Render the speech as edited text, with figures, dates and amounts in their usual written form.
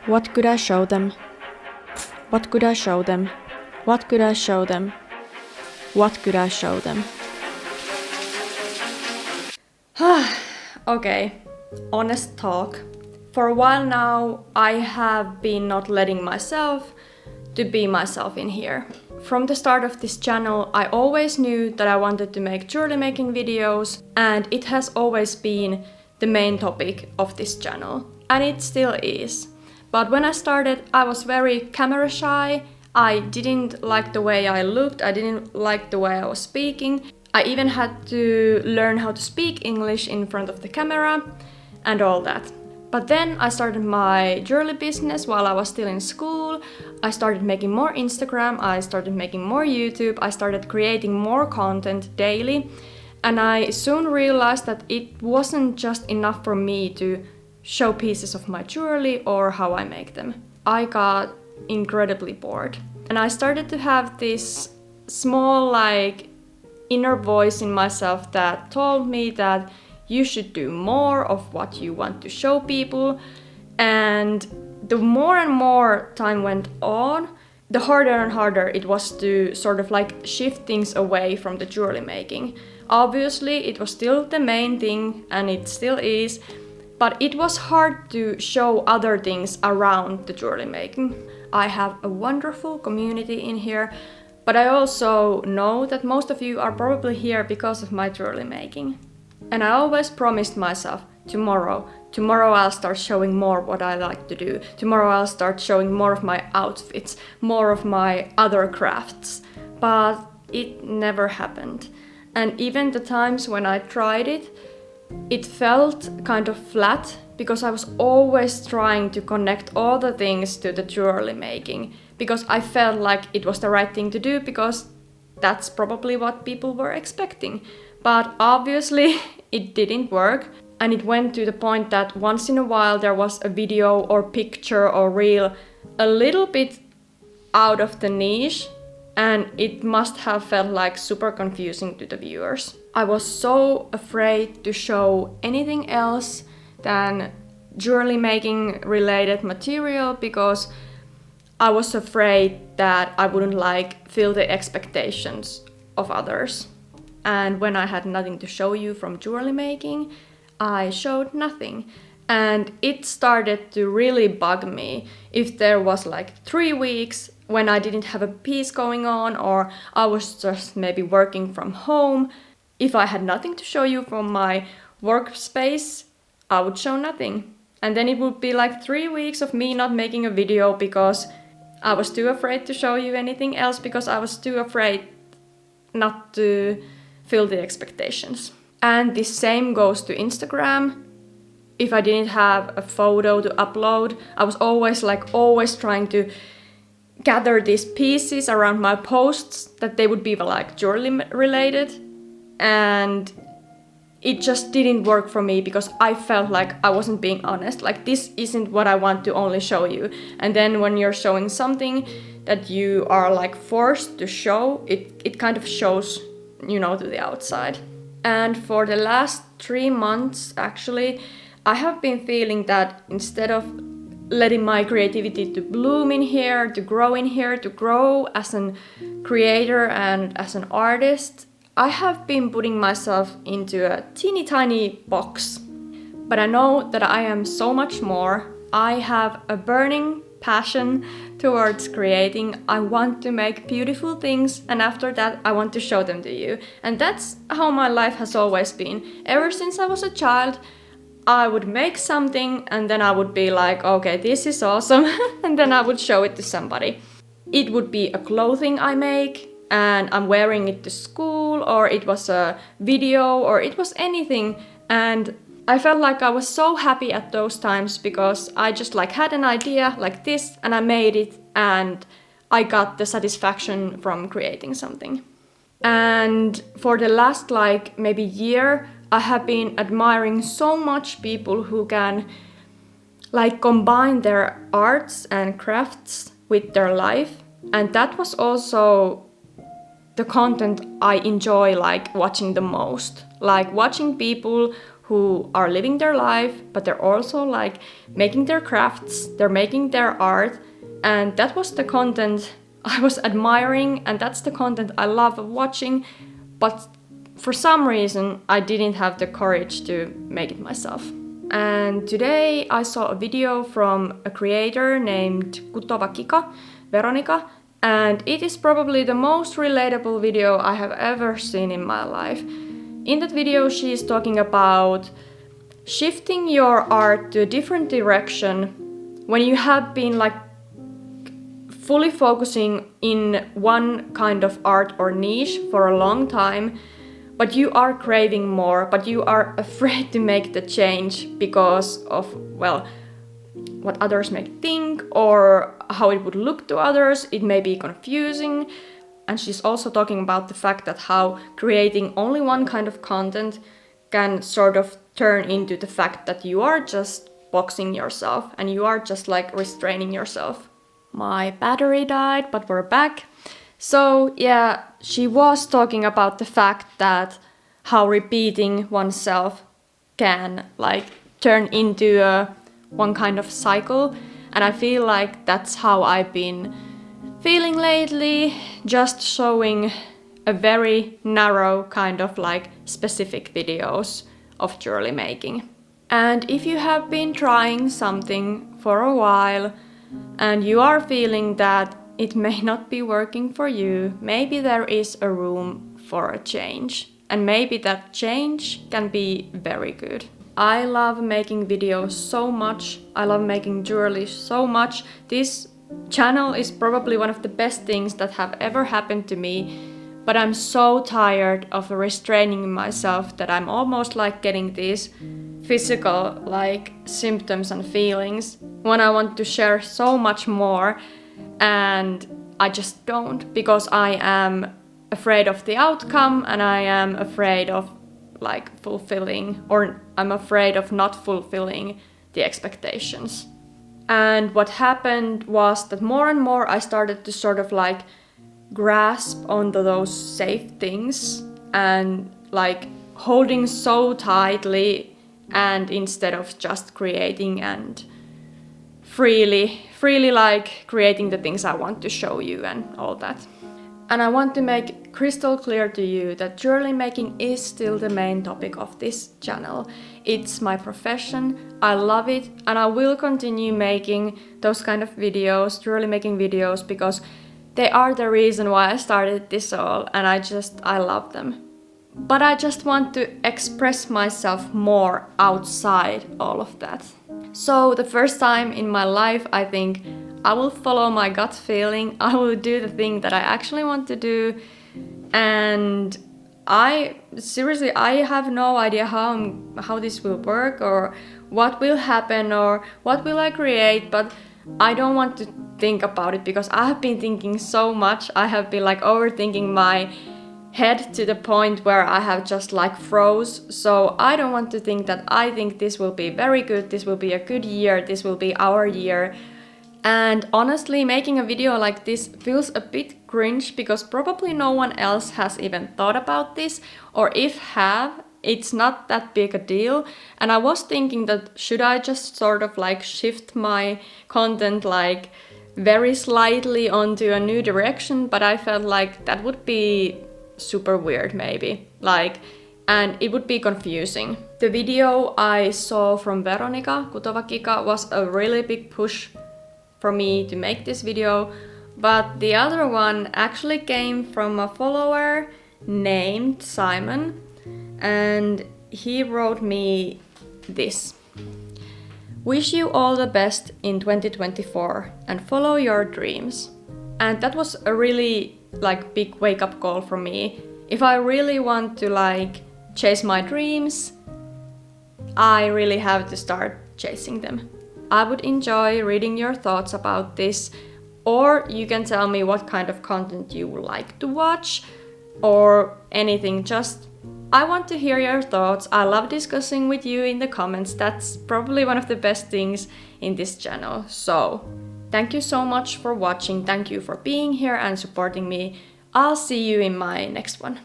What could I show them? What could I show them? What could I show them? What could I show them? Okay, honest talk. For a while now, I have been not letting myself to be myself in here. From the start of this channel, I always knew that I wanted to make jewelry making videos, and it has always been the main topic of this channel, and it still is. But when I started, I was very camera shy. I didn't like the way I looked, I didn't like the way I was speaking. I even had to learn how to speak English in front of the camera and all that. But then I started my jewelry business while I was still in school. I started making more Instagram, I started making more YouTube, I started creating more content daily. And I soon realized that it wasn't just enough for me to show pieces of my jewelry or how I make them. I got incredibly bored. And I started to have this small inner voice in myself that told me that you should do more of what you want to show people. And the more and more time went on, the harder and harder it was to sort of shift things away from the jewelry making. Obviously, it was still the main thing, and it still is, but it was hard to show other things around the jewelry making. I have a wonderful community in here, but I also know that most of you are probably here because of my jewelry making. And I always promised myself, tomorrow I'll start showing more what I like to do. Tomorrow I'll start showing more of my outfits, more of my other crafts. But it never happened. And even the times when I tried it, it felt kind of flat because I was always trying to connect all the things to the jewelry making, because I felt like it was the right thing to do, because that's probably what people were expecting. But obviously it didn't work, and it went to the point that once in a while there was a video or picture or reel a little bit out of the niche, and it must have felt super confusing to the viewers. I was so afraid to show anything else than jewelry making related material because I was afraid that I wouldn't fill the expectations of others. And when I had nothing to show you from jewelry making, I showed nothing. And it started to really bug me if there was 3 weeks when I didn't have a piece going on, or I was just maybe working from home. If I had nothing to show you from my workspace, I would show nothing. And then it would be 3 weeks of me not making a video because I was too afraid to show you anything else, because I was too afraid not to fill the expectations. And the same goes to Instagram. If I didn't have a photo to upload, I was always trying to gather these pieces around my posts that they would be jewelry related, and it just didn't work for me because I felt like I wasn't being honest. This isn't what I want to only show you. And then when you're showing something that you are forced to show, it kind of shows, to the outside. And for the last 3 months, actually, I have been feeling that instead of letting my creativity to bloom in here, to grow in here, to grow as a creator and as an artist, I have been putting myself into a teeny tiny box. But I know that I am so much more. I have a burning passion towards creating. I want to make beautiful things, and after that I want to show them to you. And that's how my life has always been. Ever since I was a child, I would make something and then I would be okay, this is awesome, and then I would show it to somebody. It would be a clothing I make and I'm wearing it to school, or it was a video, or it was anything. And I felt like I was so happy at those times because I just had an idea like this and I made it, and I got the satisfaction from creating something. And for the last maybe year, I have been admiring so much people who can combine their arts and crafts with their life. And that was also the content I enjoy watching the most. Watching people who are living their life, but they're also like making their crafts, they're making their art, and that was the content I was admiring, and that's the content I love watching, but for some reason I didn't have the courage to make it myself. And today I saw a video from a creator named Kutova Kika, Veronica, and it is probably the most relatable video I have ever seen in my life. In that video she is talking about shifting your art to a different direction when you have been like fully focusing in one kind of art or niche for a long time, but you are craving more, but you are afraid to make the change because of, well, what others may think or how it would look to others. It may be confusing. And she's also talking about the fact that how creating only one kind of content can sort of turn into the fact that you are just boxing yourself and you are just like restraining yourself. My battery died, but we're back. So yeah, she was talking about the fact that how repeating oneself can like turn into one kind of cycle, and I feel like that's how I've been feeling lately, just showing a very narrow kind of like specific videos of jewelry making. And if you have been trying something for a while and you are feeling that it may not be working for you, maybe there is a room for a change. And maybe that change can be very good. I love making videos so much. I love making jewelry so much. This channel is probably one of the best things that have ever happened to me. But I'm so tired of restraining myself that I'm almost like getting these physical like symptoms and feelings when I want to share so much more. And I just don't, because I am afraid of the outcome and I am afraid of like fulfilling, or I'm afraid of not fulfilling the expectations. And what happened was that more and more I started to sort of like grasp onto those safe things and like holding so tightly, and instead of just creating and freely like creating the things I want to show you and all that. And I want to make crystal clear to you that jewelry making is still the main topic of this channel. It's my profession, I love it, and I will continue making those kind of videos, jewelry making videos, because they are the reason why I started this all, and I love them. But I just want to express myself more outside all of that. So the first time in my life, I think I will follow my gut feeling. I will do the thing that I actually want to do. And I have no idea how this will work or what will happen or what will I create, but I don't want to think about it because I have been thinking so much. I have been like overthinking my head to the point where I have just like froze. So I don't want to think that. I think this will be very good, this will be a good year, this will be our year. And honestly, making a video like this feels a bit cringe because probably no one else has even thought about this, or if have, it's not that big a deal. And I was thinking that should I just sort of like shift my content like very slightly onto a new direction, but I felt like that would be super weird maybe, like, and it would be confusing. The video I saw from Veronica Kutova Kika was a really big push for me to make this video, but the other one actually came from a follower named Simon, and he wrote me this: "Wish you all the best in 2024 and follow your dreams." And that was a really like big wake-up call for me. If I really want to like chase my dreams, I really have to start chasing them. I would enjoy reading your thoughts about this, or you can tell me what kind of content you would like to watch or anything. Just I want to hear your thoughts. I love discussing with you in the comments. That's probably one of the best things in this channel. So thank you so much for watching. Thank you for being here and supporting me. I'll see you in my next one.